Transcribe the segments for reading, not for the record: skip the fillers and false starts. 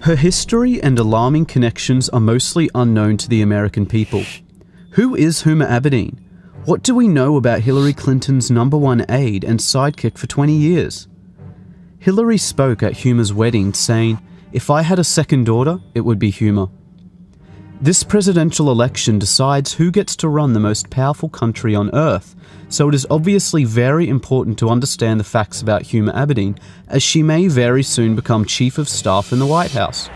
Her history and alarming connections are mostly unknown to the American people. Who is Huma Abedin? What do we know about Hillary Clinton's #1 aide and sidekick for 20 years? Hillary spoke at Huma's wedding saying, "If I had a second daughter, it would be Huma." This presidential election decides who gets to run the most powerful country on earth, so it is obviously very important to understand the facts about Huma Abedin, as she may very soon become Chief of Staff in the White House.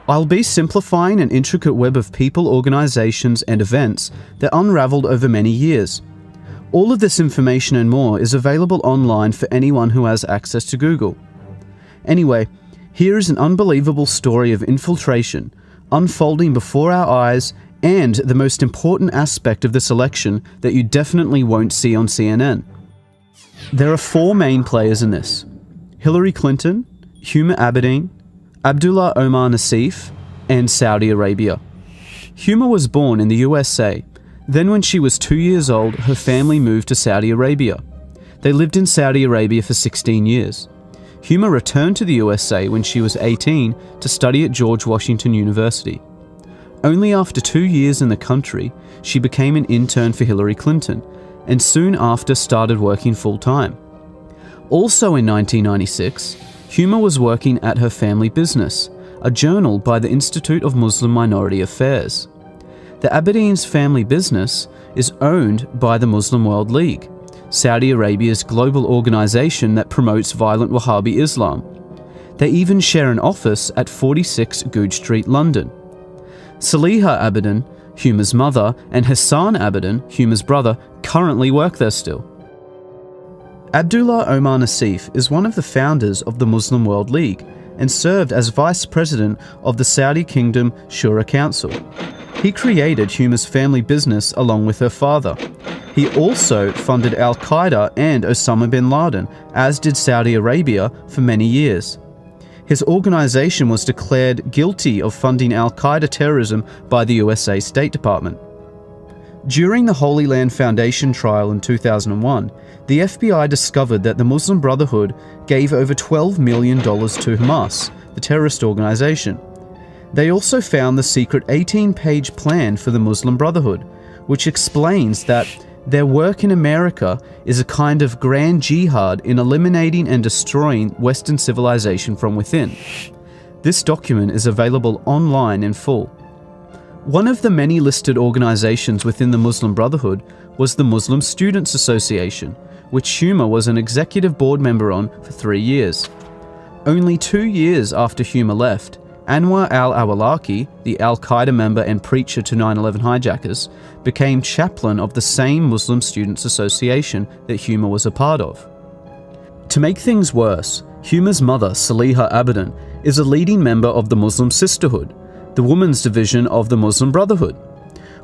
I'll be simplifying an intricate web of people, organizations, and events that unraveled over many years. All of this information and more is available online for anyone who has access to Google. Anyway, here is an unbelievable story of infiltration, unfolding before our eyes, and the most important aspect of this election that you definitely won't see on CNN. There are 4 main players in this: Hillary Clinton, Huma Abedin, Abdullah Omar Nassif, and Saudi Arabia. Huma was born in the USA. Then when she was 2 years old, her family moved to Saudi Arabia. They lived in Saudi Arabia for 16 years. Huma returned to the USA when she was 18 to study at George Washington University. Only after 2 years in the country, she became an intern for Hillary Clinton, and soon after started working full-time. Also in 1996, Huma was working at her family business, a journal by the Institute of Muslim Minority Affairs. The Abedin's family business is owned by the Muslim World League, Saudi Arabia's global organization that promotes violent Wahhabi Islam. They even share an office at 46 Goodge Street, London. Saliha Abedin, Huma's mother, and Hassan Abedin, Huma's brother, currently work there still. Abdullah Omar Nassif is one of the founders of the Muslim World League and served as vice president of the Saudi Kingdom Shura Council. He created Huma's family business along with her father. He also funded Al-Qaeda and Osama bin Laden, as did Saudi Arabia, for many years. His organization was declared guilty of funding Al-Qaeda terrorism by the USA State Department. During the Holy Land Foundation trial in 2001, the FBI discovered that the Muslim Brotherhood gave over $12 million to Hamas, the terrorist organization. They also found the secret 18-page plan for the Muslim Brotherhood, which explains that their work in America is a kind of grand jihad in eliminating and destroying Western civilization from within. This document is available online in full. One of the many listed organizations within the Muslim Brotherhood was the Muslim Students Association, which Huma was an executive board member on for 3 years. Only 2 years after Huma left, Anwar al-Awlaki, the Al-Qaeda member and preacher to 9/11 hijackers, became chaplain of the same Muslim Students Association that Huma was a part of. To make things worse, Huma's mother, Saliha Abedin, is a leading member of the Muslim Sisterhood, the women's division of the Muslim Brotherhood.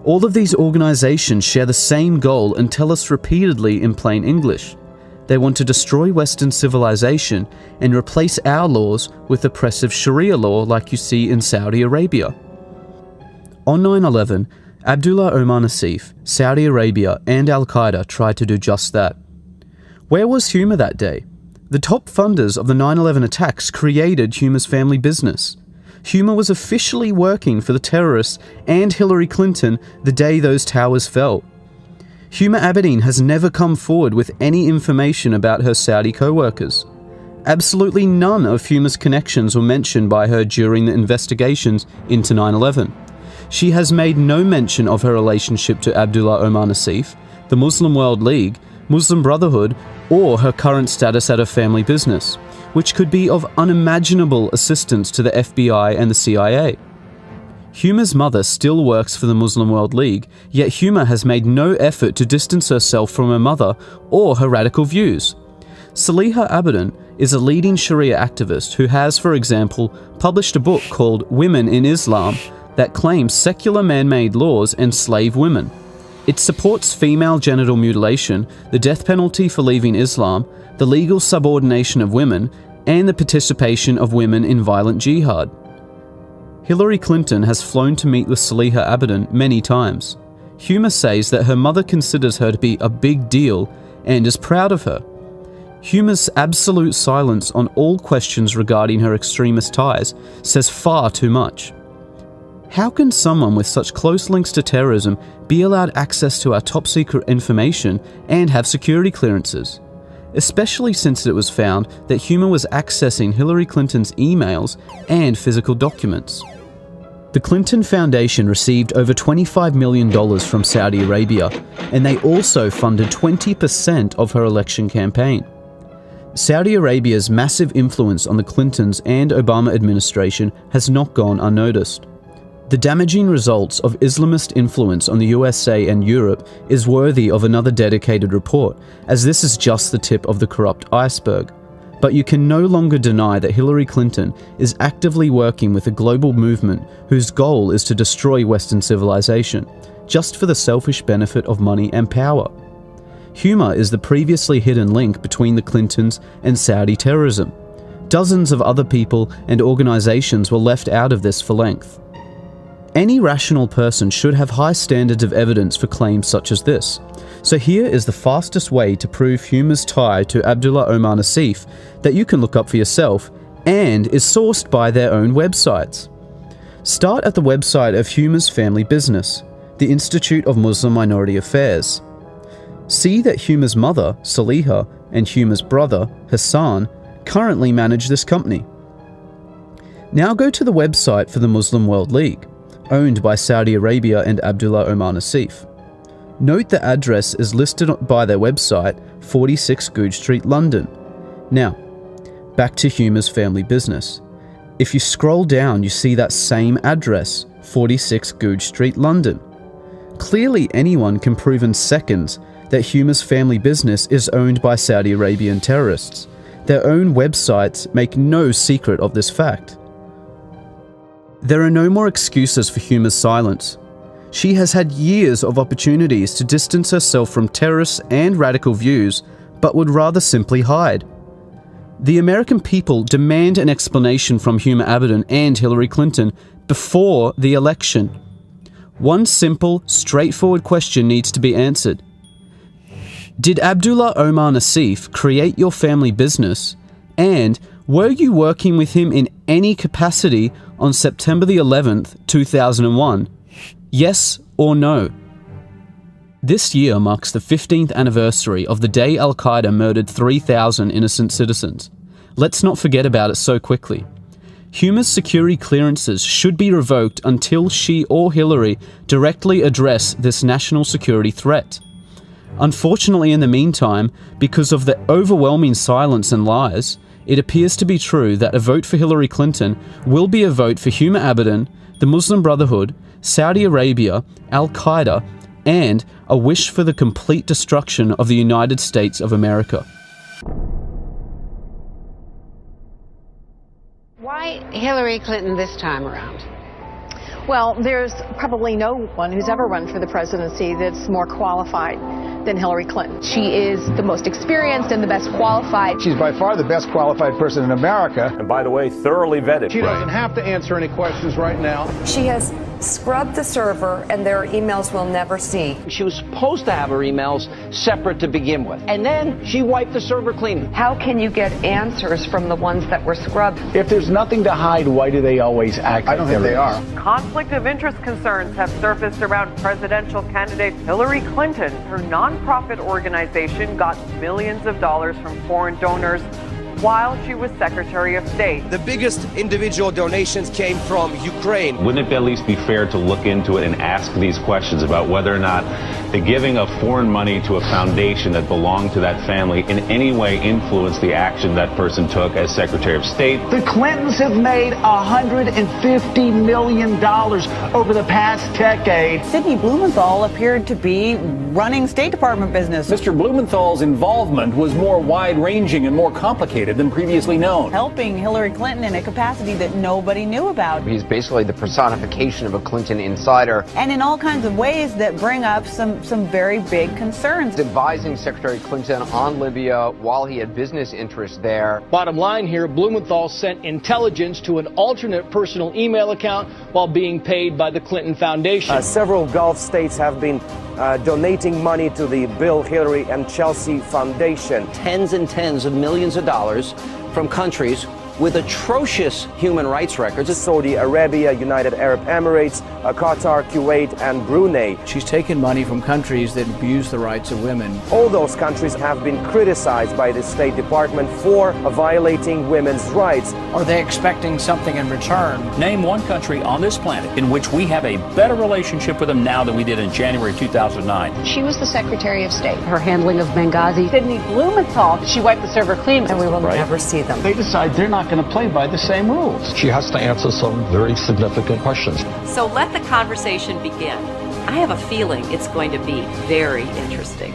All of these organizations share the same goal and tell us repeatedly in plain English. They want to destroy Western civilization and replace our laws with oppressive Sharia law like you see in Saudi Arabia. On 9/11, Abdullah Omar Nassif, Saudi Arabia, and Al-Qaeda tried to do just that. Where was Huma that day? The top funders of the 9/11 attacks created Huma's family business. Huma was officially working for the terrorists and Hillary Clinton the day those towers fell. Huma Abedin has never come forward with any information about her Saudi co-workers. Absolutely none of Huma's connections were mentioned by her during the investigations into 9/11. She has made no mention of her relationship to Abdullah Omar Nassif, the Muslim World League, Muslim Brotherhood, or her current status at her family business, which could be of unimaginable assistance to the FBI and the CIA. Huma's mother still works for the Muslim World League, yet Huma has made no effort to distance herself from her mother or her radical views. Saliha Abedin is a leading Sharia activist who has, for example, published a book called Women in Islam that claims secular man-made laws enslave women. It supports female genital mutilation, the death penalty for leaving Islam, the legal subordination of women, and the participation of women in violent jihad. Hillary Clinton has flown to meet with Saliha Abedin many times. Huma says that her mother considers her to be a big deal and is proud of her. Huma's absolute silence on all questions regarding her extremist ties says far too much. How can someone with such close links to terrorism be allowed access to our top secret information and have security clearances? Especially since it was found that Huma was accessing Hillary Clinton's emails and physical documents. The Clinton Foundation received over $25 million from Saudi Arabia, and they also funded 20% of her election campaign. Saudi Arabia's massive influence on the Clintons and Obama administration has not gone unnoticed. The damaging results of Islamist influence on the USA and Europe is worthy of another dedicated report, as this is just the tip of the corrupt iceberg. But you can no longer deny that Hillary Clinton is actively working with a global movement whose goal is to destroy Western civilization, just for the selfish benefit of money and power. Huma is the previously hidden link between the Clintons and Saudi terrorism. Dozens of other people and organizations were left out of this for length. Any rational person should have high standards of evidence for claims such as this. So here is the fastest way to prove Huma's tie to Abdullah Omar Nassif that you can look up for yourself and is sourced by their own websites. Start at the website of Huma's family business, the Institute of Muslim Minority Affairs. See that Huma's mother, Saliha, and Huma's brother, Hassan, currently manage this company. Now go to the website for the Muslim World League, owned by Saudi Arabia and Abdullah Omar Nassif. Note the address is listed by their website, 46 Goodge Street, London. Now, back to Huma's family business. If you scroll down, you see that same address, 46 Goodge Street, London. Clearly anyone can prove in seconds that Huma's family business is owned by Saudi Arabian terrorists. Their own websites make no secret of this fact. There are no more excuses for Huma's silence. She has had years of opportunities to distance herself from terrorists and radical views, but would rather simply hide. The American people demand an explanation from Huma Abedin and Hillary Clinton before the election. One simple, straightforward question needs to be answered. Did Abdullah Omar Nassif create your family business? And were you working with him in any capacity on September the 11th, 2001? Yes or no? This year marks the 15th anniversary of the day Al-Qaeda murdered 3,000 innocent citizens. Let's not forget about it so quickly. Huma's security clearances should be revoked until she or Hillary directly address this national security threat. Unfortunately, in the meantime, because of the overwhelming silence and lies, it appears to be true that a vote for Hillary Clinton will be a vote for Huma Abedin, the Muslim Brotherhood, Saudi Arabia, Al-Qaeda, and a wish for the complete destruction of the United States of America. Why Hillary Clinton this time around? Well, there's probably no one who's ever run for the presidency that's more qualified than Hillary Clinton. She is the most experienced and the best qualified. She's by far the best qualified person in America. And by the way, thoroughly vetted. She doesn't have to answer any questions right now. She has scrubbed the server, and their emails we'll never see. She was supposed to have her emails separate to begin with. And then she wiped the server clean. How can you get answers from the ones that were scrubbed? If there's nothing to hide, why do they always act? I don't think they are. Conflict of interest concerns have surfaced around presidential candidate Hillary Clinton. Her nonprofit organization got millions of dollars from foreign donors while she was Secretary of State. The biggest individual donations came from Ukraine. Wouldn't it at least be fair to look into it and ask these questions about whether or not the giving of foreign money to a foundation that belonged to that family in any way influenced the action that person took as Secretary of State? The Clintons have made $150 million over the past decade. Sidney Blumenthal appeared to be running State Department business. Mr. Blumenthal's involvement was more wide-ranging and more complicated than previously known. Helping Hillary Clinton in a capacity that nobody knew about. He's basically the personification of a Clinton insider. And in all kinds of ways that bring up some some very big concerns. Advising Secretary Clinton on Libya while he had business interests there. Bottom line here, Blumenthal sent intelligence to an alternate personal email account while being paid by the Clinton Foundation. Several Gulf states have been donating money to the Bill, Hillary, and Chelsea Foundation. Tens and tens of millions of dollars from countries with atrocious human rights records. Saudi Arabia, United Arab Emirates, Qatar, Kuwait, and Brunei. She's taken money from countries that abuse the rights of women. All those countries have been criticized by the State Department for violating women's rights. Are they expecting something in return? Name one country on this planet in which we have a better relationship with them now than we did in January 2009. She was the Secretary of State. Her handling of Benghazi. Sidney Blumenthal, She wiped the server clean. And we will never see them. They decide they're not going to play by the same rules. She has to answer some very significant questions. So let the conversation begin. I have a feeling it's going to be very interesting.